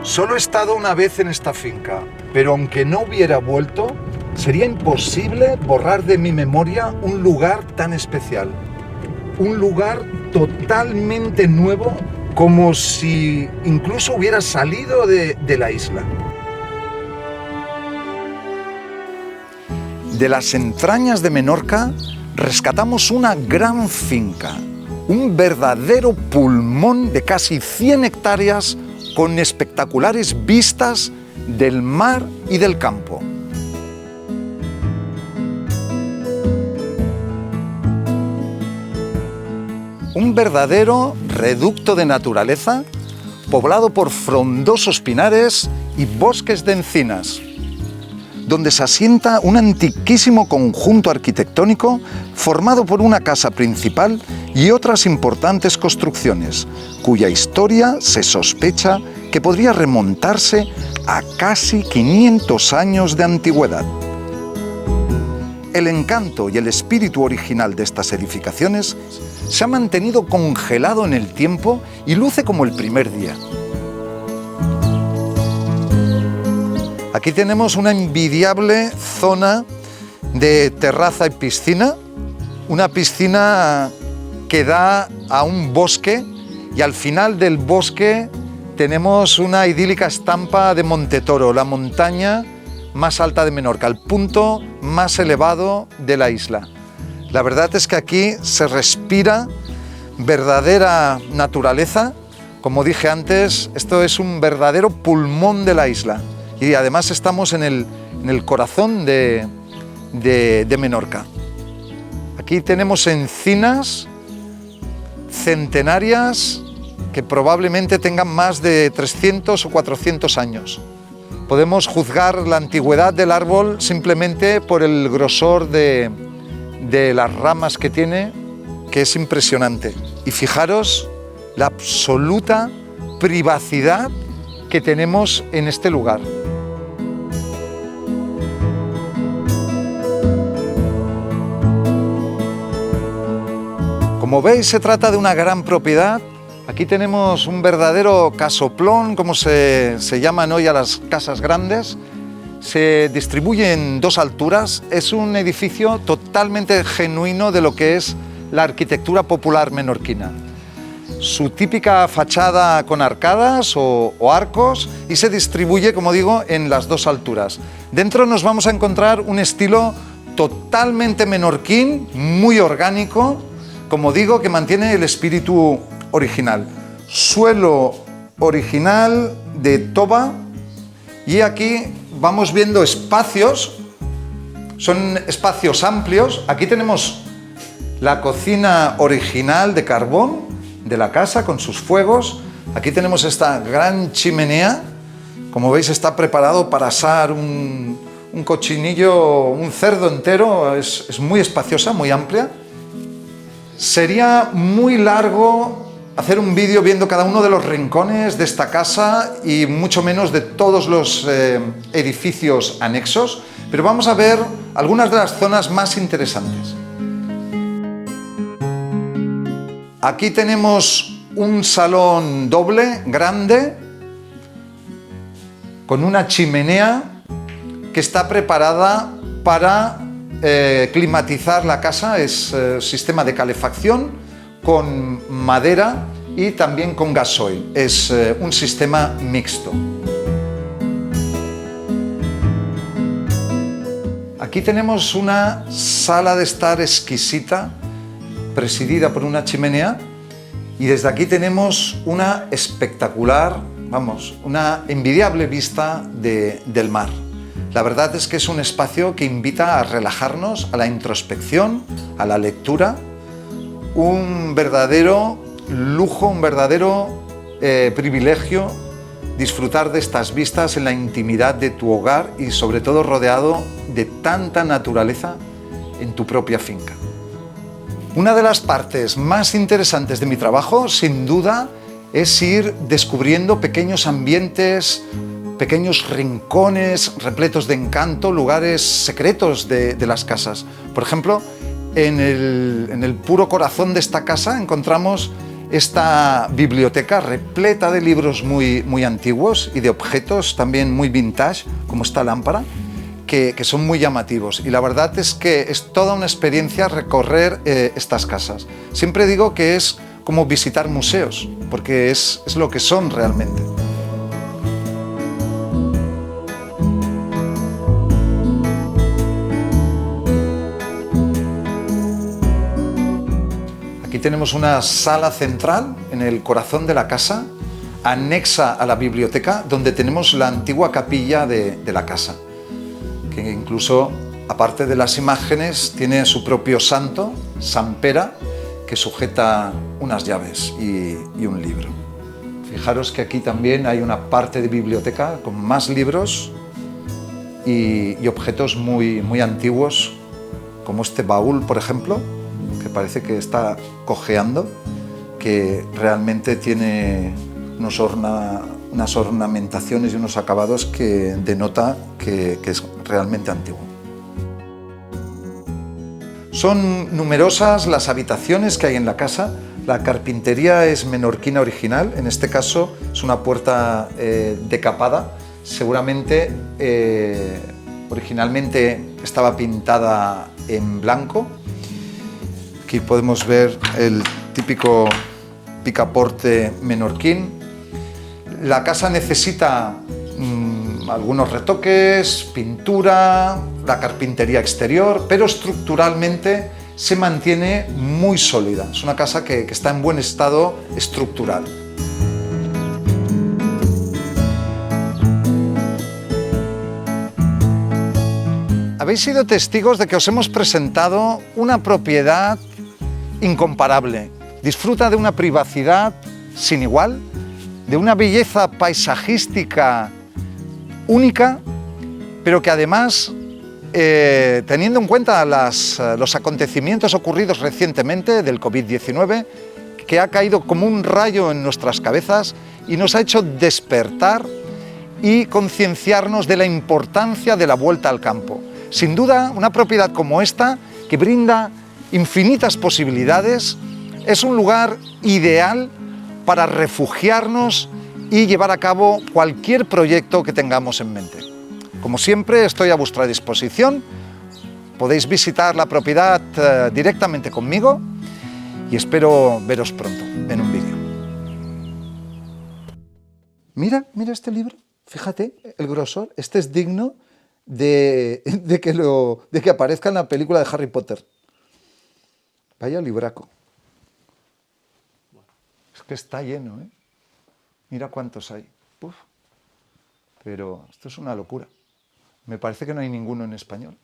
Solo he estado una vez en esta finca, pero aunque no hubiera vuelto, sería imposible borrar de mi memoria un lugar tan especial. Un lugar totalmente nuevo, como si incluso hubiera salido de la isla. De las entrañas de Menorca rescatamos una gran finca, un verdadero pulmón de casi 100 hectáreas con espectaculares vistas del mar y del campo. Un verdadero reducto de naturaleza poblado por frondosos pinares y bosques de encinas, donde se asienta un antiquísimo conjunto arquitectónico formado por una casa principal y otras importantes construcciones, cuya historia se sospecha que podría remontarse a casi 500 años de antigüedad. El encanto y el espíritu original de estas edificaciones se ha mantenido congelado en el tiempo y luce como el primer día. Aquí tenemos una envidiable zona de terraza y piscina, una piscina que da a un bosque y al final del bosque tenemos una idílica estampa de Montetoro, la montaña más alta de Menorca, el punto más elevado de la isla. La verdad es que aquí se respira verdadera naturaleza. Como dije antes, esto es un verdadero pulmón de la isla. Y además estamos en el corazón de Menorca. Aquí tenemos encinas centenarias que probablemente tengan más de 300 o 400 años. Podemos juzgar la antigüedad del árbol simplemente por el grosor de las ramas que tiene, que es impresionante. Y fijaros la absoluta privacidad que tenemos en este lugar. Como veis, se trata de una gran propiedad. Aquí tenemos un verdadero casoplón, como se llaman hoy a las casas grandes. Se distribuye en 2 alturas. Es un edificio totalmente genuino de lo que es la arquitectura popular menorquina. Su típica fachada con arcadas o arcos, y se distribuye, como digo, en las 2 alturas. Dentro nos vamos a encontrar un estilo totalmente menorquín, muy orgánico, como digo, que mantiene el espíritu original. Suelo original de toba, y aquí vamos viendo espacios, son espacios amplios. Aquí tenemos la cocina original de carbón de la casa con sus fuegos. Aquí tenemos esta gran chimenea. Como veis, está preparado para asar un cochinillo, un cerdo entero. Es muy espaciosa, muy amplia. Sería muy largo hacer un vídeo viendo cada uno de los rincones de esta casa y mucho menos de todos los edificios anexos, pero vamos a ver algunas de las zonas más interesantes. Aquí tenemos un salón doble, grande, con una chimenea que está preparada para climatizar la casa. Es sistema de calefacción con madera y también con gasoil. Es un sistema mixto. Aquí tenemos una sala de estar exquisita, presidida por una chimenea, y desde aquí tenemos una espectacular, una envidiable vista del mar. La verdad es que es un espacio que invita a relajarnos, a la introspección, a la lectura. Un verdadero lujo, un verdadero privilegio disfrutar de estas vistas en la intimidad de tu hogar y sobre todo rodeado de tanta naturaleza en tu propia finca. Una de las partes más interesantes de mi trabajo, sin duda, es ir descubriendo pequeños ambientes, pequeños rincones repletos de encanto, lugares secretos de las casas. Por ejemplo, en el puro corazón de esta casa encontramos esta biblioteca repleta de libros muy antiguos y de objetos también muy vintage, como esta lámpara, que son muy llamativos. Y la verdad es que es toda una experiencia recorrer estas casas. Siempre digo que es como visitar museos, porque es lo que son realmente. Aquí tenemos una sala central en el corazón de la casa, anexa a la biblioteca, donde tenemos la antigua capilla de la casa, que incluso, aparte de las imágenes, tiene su propio santo, San Pera, que sujeta unas llaves y un libro. Fijaros que aquí también hay una parte de biblioteca con más libros y objetos muy antiguos, como este baúl, por ejemplo, que parece que está cojeando, que realmente tiene unas ornamentaciones y unos acabados que denota que es realmente antiguo. Son numerosas las habitaciones que hay en la casa. La carpintería es menorquina original, en este caso es una puerta decapada. Seguramente originalmente estaba pintada en blanco. Aquí podemos ver el típico picaporte menorquín. La casa necesita algunos retoques, pintura, la carpintería exterior, pero estructuralmente se mantiene muy sólida. Es una casa que está en buen estado estructural. Habéis sido testigos de que os hemos presentado una propiedad incomparable. Disfruta de una privacidad sin igual, de una belleza paisajística única, pero que además, teniendo en cuenta los acontecimientos ocurridos recientemente del COVID-19, que ha caído como un rayo en nuestras cabezas y nos ha hecho despertar y concienciarnos de la importancia de la vuelta al campo. Sin duda, una propiedad como esta, que brinda infinitas posibilidades, es un lugar ideal para refugiarnos y llevar a cabo cualquier proyecto que tengamos en mente. Como siempre, estoy a vuestra disposición. Podéis visitar la propiedad directamente conmigo y espero veros pronto en un vídeo. Mira este libro, fíjate el grosor. Este es digno de que aparezca en la película de Harry Potter. Vaya libraco. Es que está lleno, ¿eh? Mira cuántos hay. Uf. Pero esto es una locura. Me parece que no hay ninguno en español.